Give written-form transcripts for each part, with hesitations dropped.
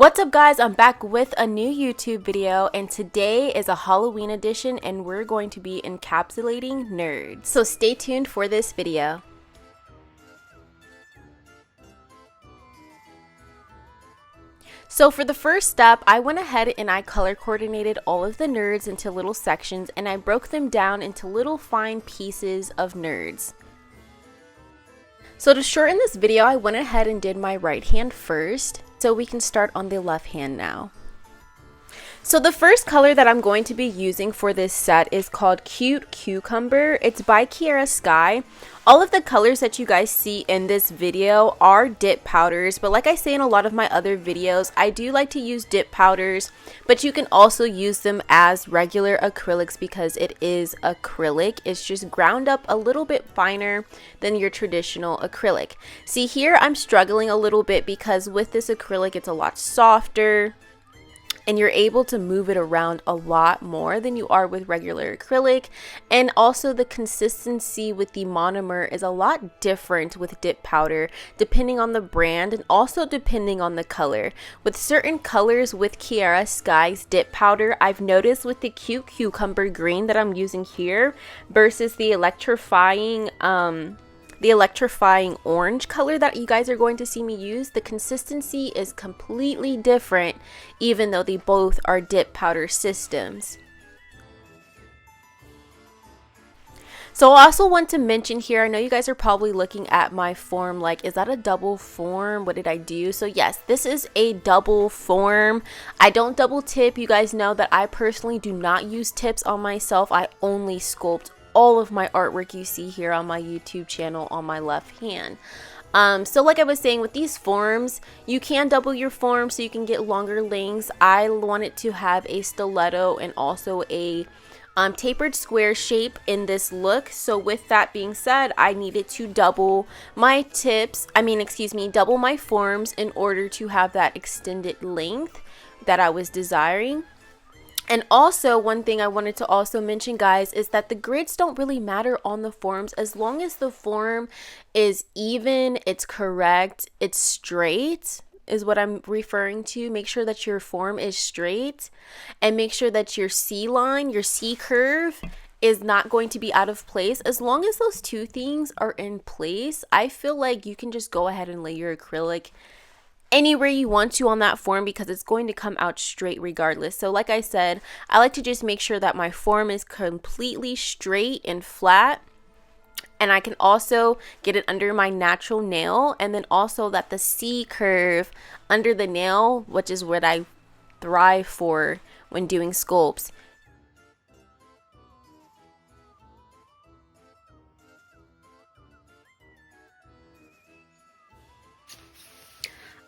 What's up guys, I'm back with a new YouTube video and today is a Halloween edition and we're going to be encapsulating nerds. So stay tuned for this video. So for the first step, I went ahead and I color coordinated all of the nerds into little sections and I broke them down into little fine pieces of nerds. So to shorten this video, I went ahead and did my right hand first, so we can start on the left hand now. So the first color that I'm going to be using for this set is called Cute Cucumber. It's by Kiara Sky. All of the colors that you guys see in this video are dip powders, but like I say in a lot of my other videos, I do like to use dip powders, but you can also use them as regular acrylics because it is acrylic. It's just ground up a little bit finer than your traditional acrylic. See, here I'm struggling a little bit because with this acrylic, it's a lot softer and you're able to move it around a lot more than you are with regular acrylic. And also the consistency with the monomer is a lot different with dip powder depending on the brand and also depending on the color. With certain colors with Kiara Sky's dip powder, I've noticed with the Cute Cucumber green that I'm using here versus the electrifying orange color that you guys are going to see me use, the consistency is completely different even though they both are dip powder systems. So I also want to mention here, I know you guys are probably looking at my form like, is that a double form? What did I do? So yes, this is a double form. I don't double tip. You guys know that I personally do not use tips on myself. I only sculpt all of my artwork you see here on my YouTube channel on my left hand. So like I was saying, with these forms, you can double your form so you can get longer lengths. I wanted to have a stiletto and also a tapered square shape in this look. So with that being said, I needed to double my double my forms in order to have that extended length that I was desiring. And also, one thing I wanted to also mention, guys, is that the grids don't really matter on the forms as long as the form is even, it's correct, it's straight is what I'm referring to. Make sure that your form is straight and make sure that your C line, your C curve is not going to be out of place. As long as those two things are in place, I feel like you can just go ahead and lay your acrylic anywhere you want to on that form because it's going to come out straight regardless. So like I said, I like to just make sure that my form is completely straight and flat, and I can also get it under my natural nail, and then also that the C curve under the nail, which is what I thrive for when doing sculpts.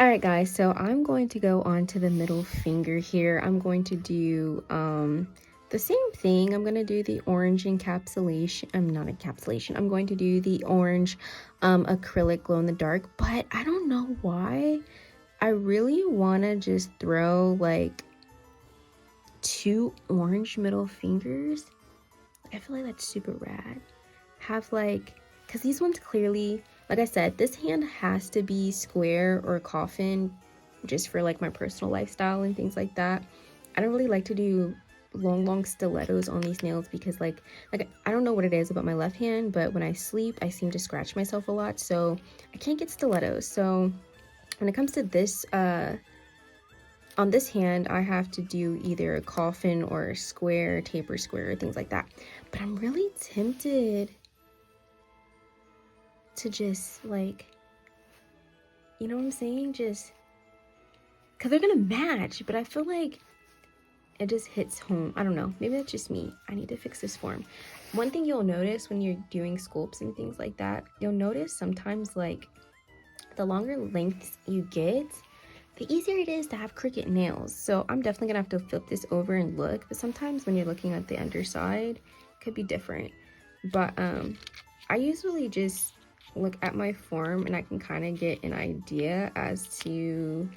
Alright guys, so I'm going to go on to the middle finger here. I'm going to do the same thing. I'm going to do the orange encapsulation. I'm going to do the orange acrylic glow in the dark, but I don't know why. I really want to just throw like 2 orange middle fingers. I feel like that's super rad. Have like, because these ones clearly, like I said, this hand has to be square or coffin just for like my personal lifestyle and things like that. I don't really like to do long stilettos on these nails because like I don't know what it is about my left hand, but when I sleep I seem to scratch myself a lot, so I can't get stilettos. So when it comes to this on this hand, I have to do either a coffin or a square, taper square, or things like that. But I'm really tempted to just like, you know what I'm saying, just because they're gonna match, but I feel like it just hits home. I don't know, maybe that's just me. I need to fix this form. One thing you'll notice when you're doing sculpts and things like that, you'll notice sometimes like the longer lengths you get, the easier it is to have crooked nails. So I'm definitely gonna have to flip this over and look, but sometimes when you're looking at the underside, it could be different. But I usually just look at my form and I can kind of get an idea as to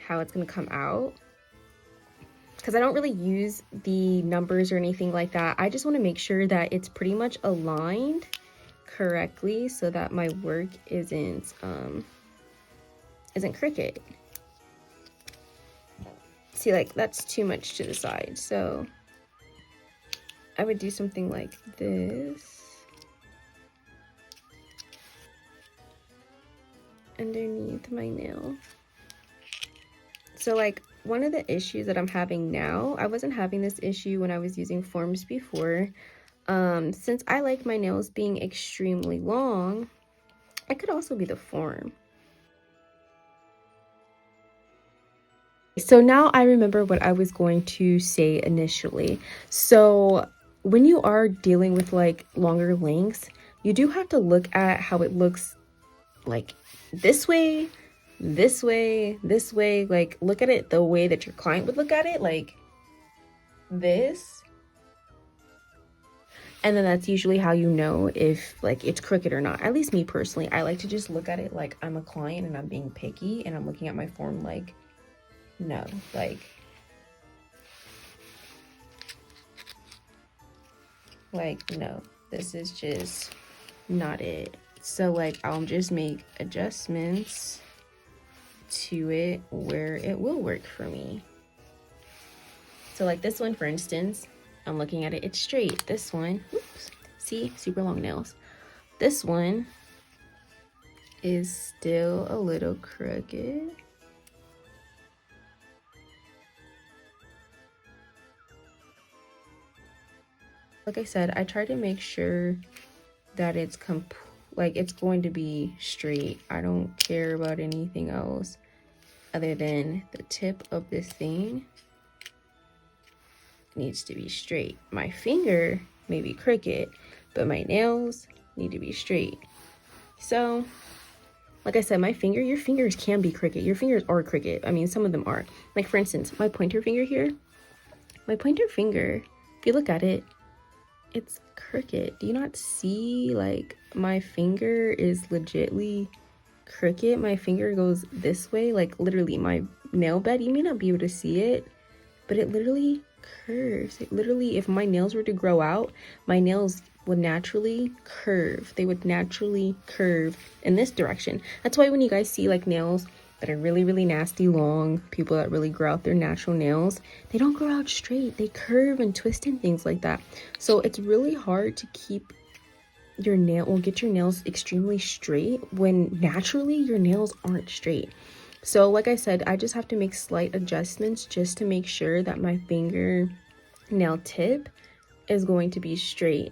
how it's going to come out, because I don't really use the numbers or anything like that. I just want to make sure that it's pretty much aligned correctly so that my work isn't crooked. see, like, that's too much to the side. So I would do something like this underneath my nail. So like one of the issues that I'm having now, I wasn't having this issue when I was using forms before. Since I like my nails being extremely long, it could also be the form. So now I remember what I was going to say initially. So when you are dealing with like longer lengths, you do have to look at how it looks like this way, this way, this way. Like look at it the way that your client would look at it, like this. And then that's usually how you know if like it's crooked or not. At least me personally, I like to just look at it like I'm a client and I'm being picky and I'm looking at my form like, no, like no, this is just not it. So like I'll just make adjustments to it where it will work for me. So like this one, for instance, I'm looking at it, it's straight. This one, oops, see, super long nails. This one is still a little crooked. Like I said, I try to make sure that it's it's going to be straight. I don't care about anything else other than the tip of this thing needs to be straight. My finger may be crooked, but my nails need to be straight. So, like I said, my finger, your fingers can be crooked. Your fingers are crooked. I mean, some of them are. Like for instance, my pointer finger here, my pointer finger, if you look at it, it's crooked. Do you not see like my finger is legitly crooked? My finger goes this way, like literally my nail bed, you may not be able to see it, but it literally curves. It literally, if my nails were to grow out, my nails would naturally curve. They would naturally curve in this direction. That's why when you guys see like nails that are really, really nasty long, people that really grow out their natural nails, they don't grow out straight. They curve and twist and things like that. So it's really hard to keep your nail or get your nails extremely straight when naturally your nails aren't straight. So like I said, I just have to make slight adjustments just to make sure that my finger nail tip is going to be straight.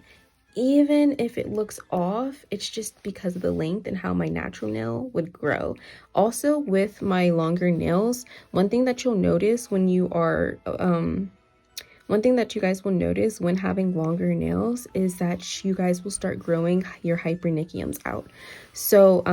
Even if it looks off, it's just because of the length and how my natural nail would grow. Also with my longer nails, one thing that you'll notice when you are one thing that you guys will notice when having longer nails is that you guys will start growing your hyponychiums out. So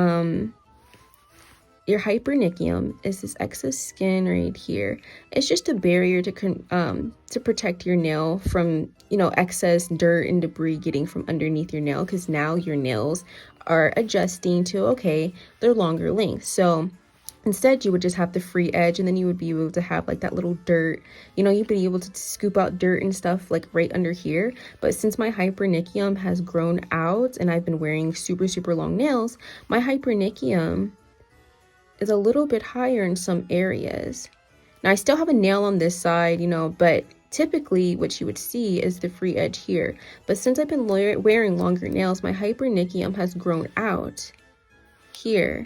your hyponychium is this excess skin right here. It's just a barrier to protect your nail from, you know, excess dirt and debris getting from underneath your nail, because now your nails are adjusting to, okay, they're longer length. So instead, you would just have the free edge, and then you would be able to have like that little dirt, you know, you'd be able to scoop out dirt and stuff like right under here. But since my hyponychium has grown out and I've been wearing super, super long nails, my hyponychium is a little bit higher in some areas. Now I still have a nail on this side, you know, but typically what you would see is the free edge here. But since I've been wearing longer nails, my hyponychium has grown out here.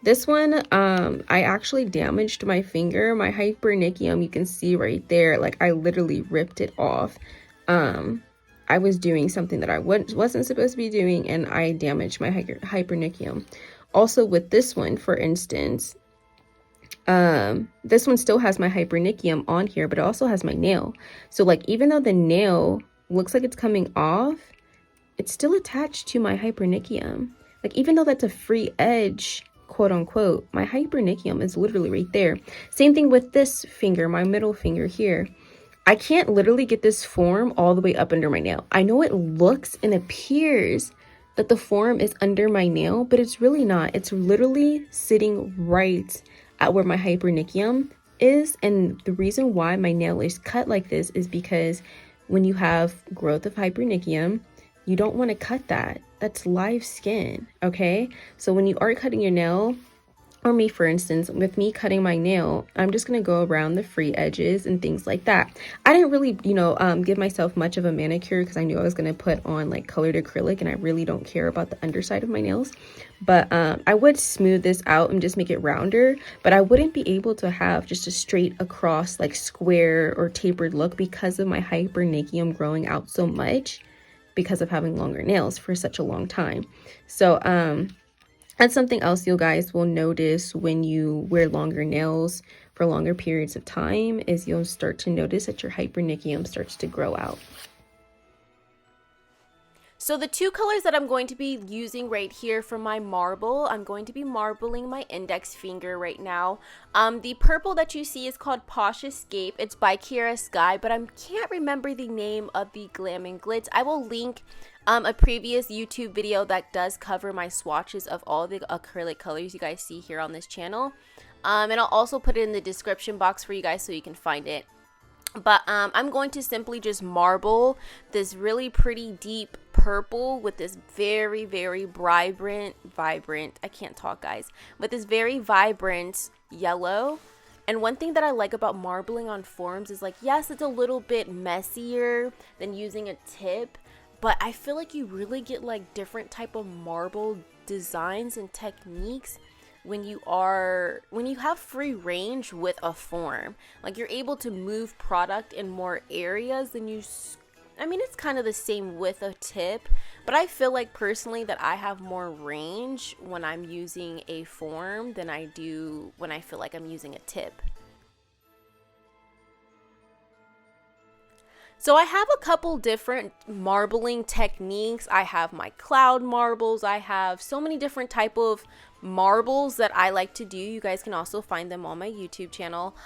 This one, I actually damaged my finger. My hyponychium, you can see right there, like I literally ripped it off. I was doing something that I wasn't supposed to be doing, and I damaged my hyponychium. Also with this one, for instance, this one still has my hyponychium on here, but it also has my nail. So like, even though the nail looks like it's coming off, it's still attached to my hyponychium. Like, even though that's a free edge, quote unquote, my hyponychium is literally right there. Same thing with this finger, my middle finger here. I can't literally get this form all the way up under my nail. I know it looks and appears that the form is under my nail, but it's really not. It's literally sitting right at where my hyponychium is. And the reason why my nail is cut like this is because when you have growth of hyponychium, you don't want to cut that. That's live skin, okay? So when you are cutting your nail, or me, for instance, with me cutting my nail, I'm just going to go around the free edges and things like that. I didn't really, give myself much of a manicure because I knew I was going to put on like colored acrylic, and I really don't care about the underside of my nails. But I would smooth this out and just make it rounder, but I wouldn't be able to have just a straight across like square or tapered look because of my hyponychium growing out so much because of having longer nails for such a long time. So, that's something else you guys will notice when you wear longer nails for longer periods of time, is you'll start to notice that your hyponychium starts to grow out. So the two colors that I'm going to be using right here for my marble, I'm going to be marbling my index finger right now. The purple that you see is called Posh Escape. It's by Kiara Sky, but I can't remember the name of the Glam and Glitz. I will link a previous YouTube video that does cover my swatches of all the acrylic colors you guys see here on this channel. And I'll also put it in the description box for you guys so you can find it. But I'm going to simply just marble this really pretty deep purple with this very, very vibrant, I can't talk guys, with this very vibrant yellow. And one thing that I like about marbling on forms is, like, yes, it's a little bit messier than using a tip, but I feel like you really get like different type of marble designs and techniques when you have free range with a form. Like, you're able to move product in more areas than I mean, it's kind of the same with a tip, but I feel like personally that I have more range when I'm using a form than I do when I feel like I'm using a tip. So I have a couple different marbling techniques. I have my cloud marbles. I have so many different type of marbles that I like to do. You guys can also find them on my YouTube channel.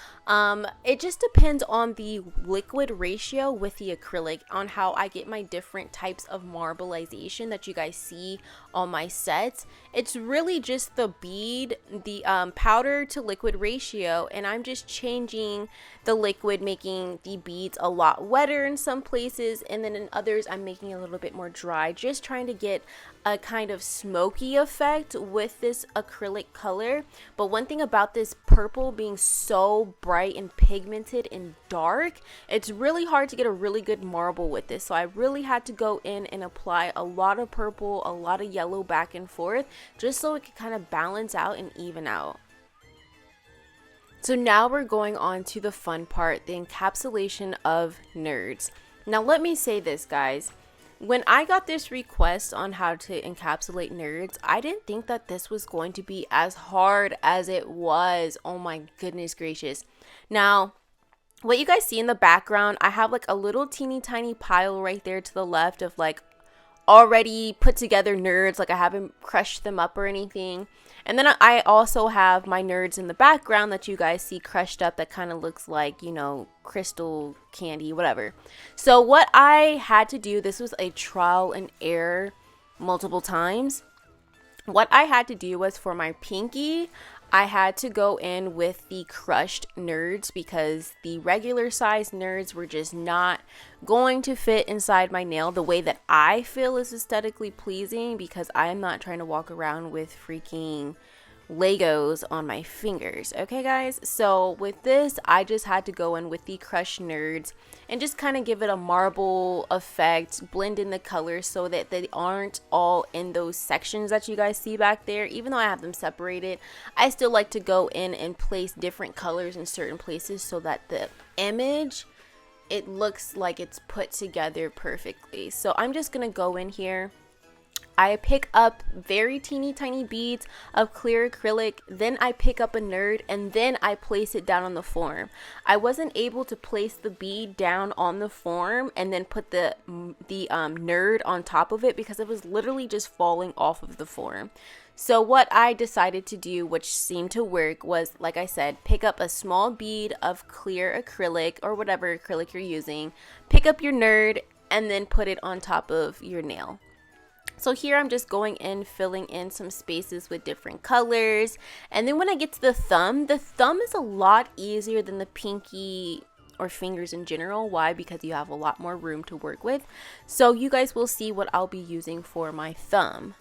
It just depends on the liquid ratio with the acrylic, on how I get my different types of marbleization that you guys see on my sets. It's really just the bead, the powder to liquid ratio, and I'm just changing the liquid, making the beads a lot wetter in some places, and then in others I'm making it a little bit more dry, just trying to get a kind of smoky effect with this acrylic color. But one thing about this purple being so bright and pigmented and dark, it's really hard to get a really good marble with this. So I really had to go in and apply a lot of purple, a lot of yellow back and forth, just so it could kind of balance out and even out. So now we're going on to the fun part, the encapsulation of nerds. Now let me say this, guys. When I got this request on how to encapsulate nerds, I didn't think that this was going to be as hard as it was. Oh my goodness gracious. Now, what you guys see in the background, I have like a little teeny tiny pile right there to the left of like already put together nerds. Like, I haven't crushed them up or anything. And then I also have my nerds in the background that you guys see crushed up, that kind of looks like, you know, crystal candy, whatever. So what I had to do, this was a trial and error multiple times. What I had to do was, for my pinky, I had to go in with the crushed nerds because the regular size nerds were just not going to fit inside my nail the way that I feel is aesthetically pleasing, because I'm not trying to walk around with freaking Legos on my fingers. Okay guys, so with this I just had to go in with the crushed nerds and just kind of give it a marble effect, blend in the colors so that they aren't all in those sections that you guys see back there. Even though I have them separated, I still like to go in and place different colors in certain places so that the image, it looks like it's put together perfectly. So I'm just gonna go in here. I pick up very teeny tiny beads of clear acrylic, then I pick up a nerd, and then I place it down on the form. I wasn't able to place the bead down on the form and then put the nerd on top of it because it was literally just falling off of the form. So what I decided to do, which seemed to work, was, like I said, pick up a small bead of clear acrylic or whatever acrylic you're using, pick up your nerd, and then put it on top of your nail. So here I'm just going in, filling in some spaces with different colors. And then when I get to the thumb is a lot easier than the pinky or fingers in general. Why? Because you have a lot more room to work with. So you guys will see what I'll be using for my thumb.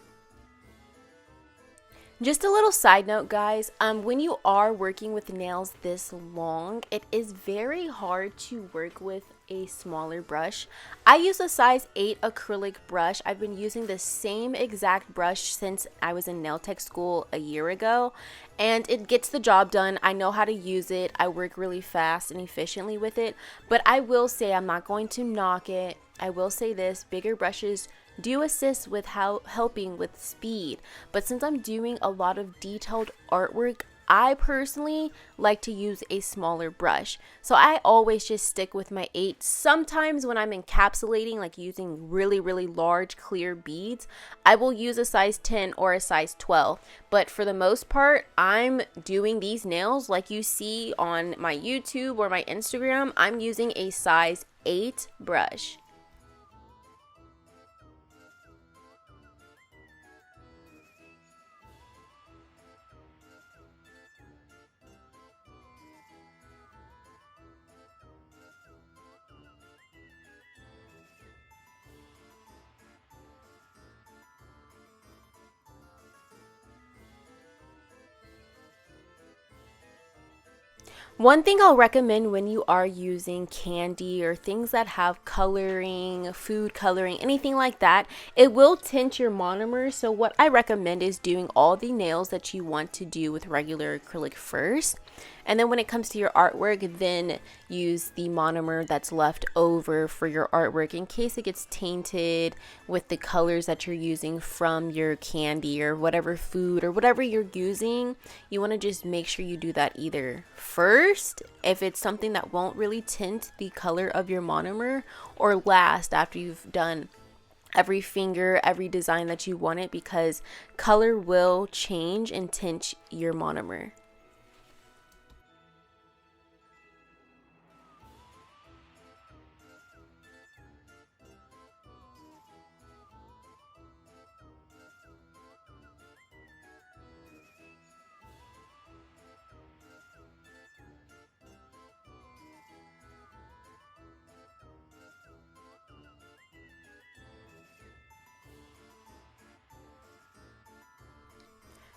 Just a little side note, guys, when you are working with nails this long, it is very hard to work with a smaller brush. I use a size 8 acrylic brush. I've been using the same exact brush since I was in nail tech school a year ago, and it gets the job done. I know how to use it. I work really fast and efficiently with it, but I will say, I'm not going to knock it. I will say this, bigger brushes do assist with helping with speed, but since I'm doing a lot of detailed artwork, I personally like to use a smaller brush. So I always just stick with my 8. Sometimes when I'm encapsulating, like using really large clear beads, I will use a size 10 or a size 12. But for the most part, I'm doing these nails like you see on my YouTube or my Instagram. I'm using a size 8 brush. One thing I'll recommend when you are using candy or things that have coloring, food coloring, anything like that, it will tint your monomer. So what I recommend is doing all the nails that you want to do with regular acrylic first. And then when it comes to your artwork, then use the monomer that's left over for your artwork in case it gets tainted with the colors that you're using from your candy or whatever food or whatever you're using. You want to just make sure you do that either first, if it's something that won't really tint the color of your monomer, or last after you've done every finger, every design that you want it, because color will change and tint your monomer.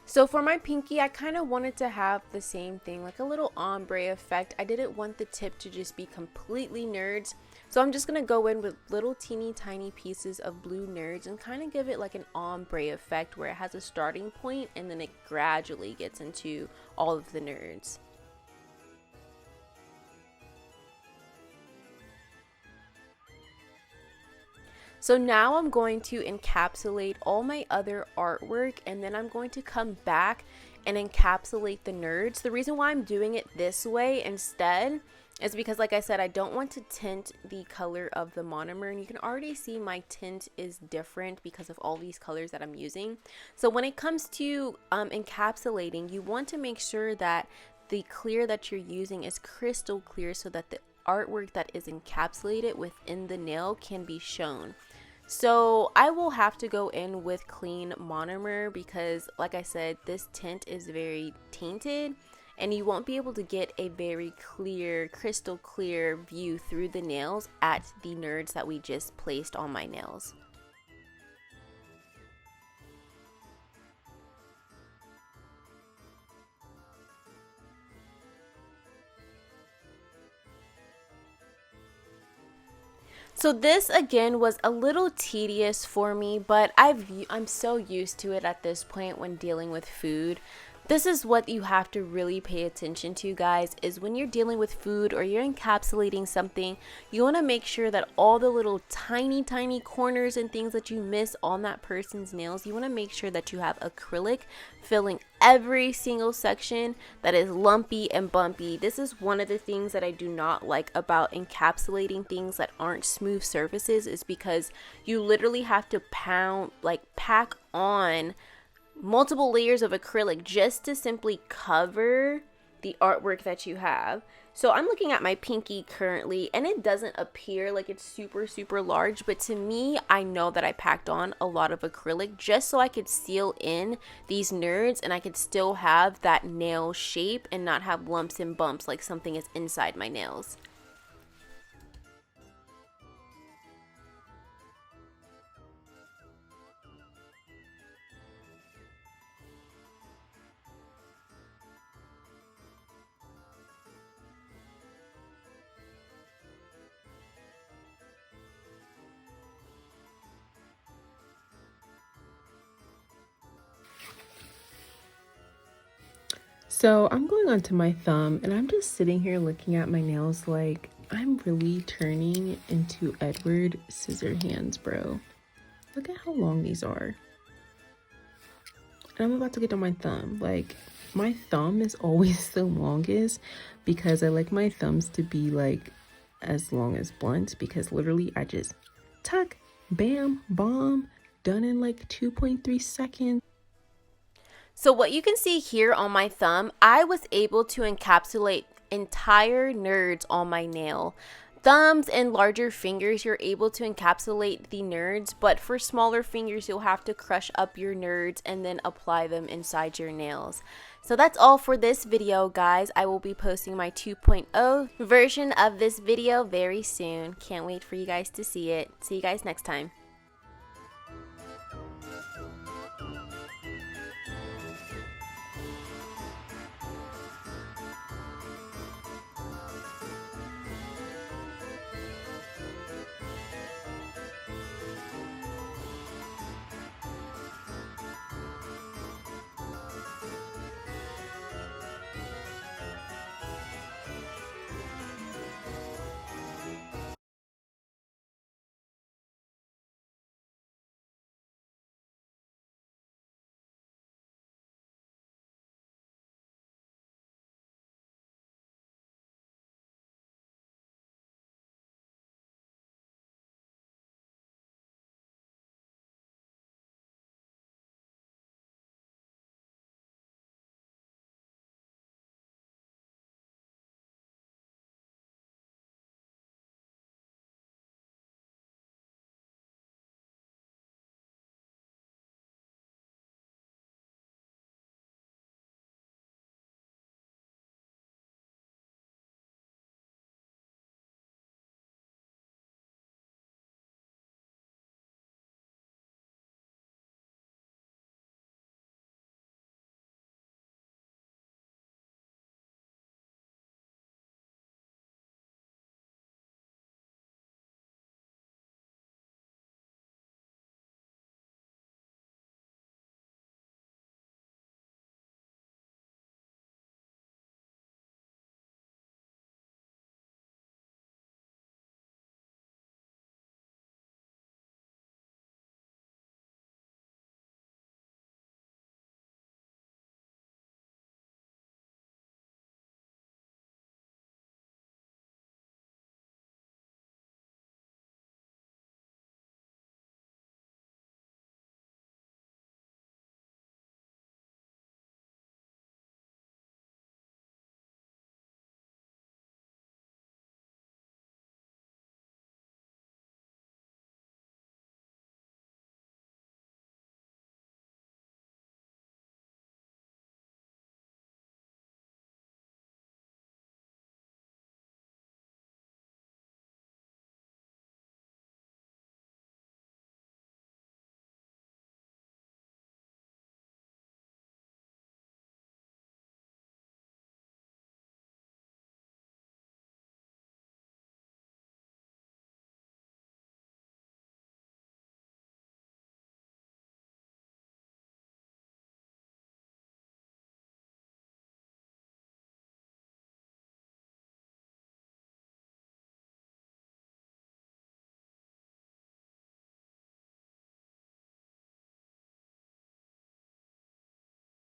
So for my pinky, I kind of wanted to have the same thing, like a little ombre effect. I didn't want the tip to just be completely nerds. So I'm just going to go in with little teeny tiny pieces of blue nerds and kind of give it like an ombre effect where it has a starting point and then it gradually gets into all of the nerds. So now I'm going to encapsulate all my other artwork, and then I'm going to come back and encapsulate the nerds. The reason why I'm doing it this way instead is because, like I said, I don't want to tint the color of the monomer, and you can already see my tint is different because of all these colors that I'm using. So when it comes to encapsulating, you want to make sure that the clear that you're using is crystal clear so that the artwork that is encapsulated within the nail can be shown. So I will have to go in with clean monomer because, like I said, this tint is very tainted and you won't be able to get a very clear, crystal clear view through the nails at the nerds that we just placed on my nails. So this again was a little tedious for me, but I'm so used to it at this point when dealing with food. This is what you have to really pay attention to, guys, is when you're dealing with food or you're encapsulating something, you want to make sure that all the little tiny corners and things that you miss on that person's nails, you want to make sure that you have acrylic filling every single section that is lumpy and bumpy. This is one of the things that I do not like about encapsulating things that aren't smooth surfaces, is because you literally have to pack on multiple layers of acrylic just to simply cover the artwork that you have. So I'm looking at my pinky currently and it doesn't appear like it's super large, but to me, I know that I packed on a lot of acrylic just so I could seal in these nerds and I could still have that nail shape and not have lumps and bumps like something is inside my nails. So I'm going onto my thumb and I'm just sitting here looking at my nails like I'm really turning into Edward Scissorhands, bro. Look at how long these are. And I'm about to get on my thumb. Like, my thumb is always the longest because I like my thumbs to be like as long as blunt, because literally I just tuck, bam, bomb, done in like 2.3 seconds. So what you can see here on my thumb, I was able to encapsulate entire nerds on my nail. Thumbs and larger fingers, you're able to encapsulate the nerds, but for smaller fingers, you'll have to crush up your nerds and then apply them inside your nails. So that's all for this video, guys. I will be posting my 2.0 version of this video very soon. Can't wait for you guys to see it. See you guys next time.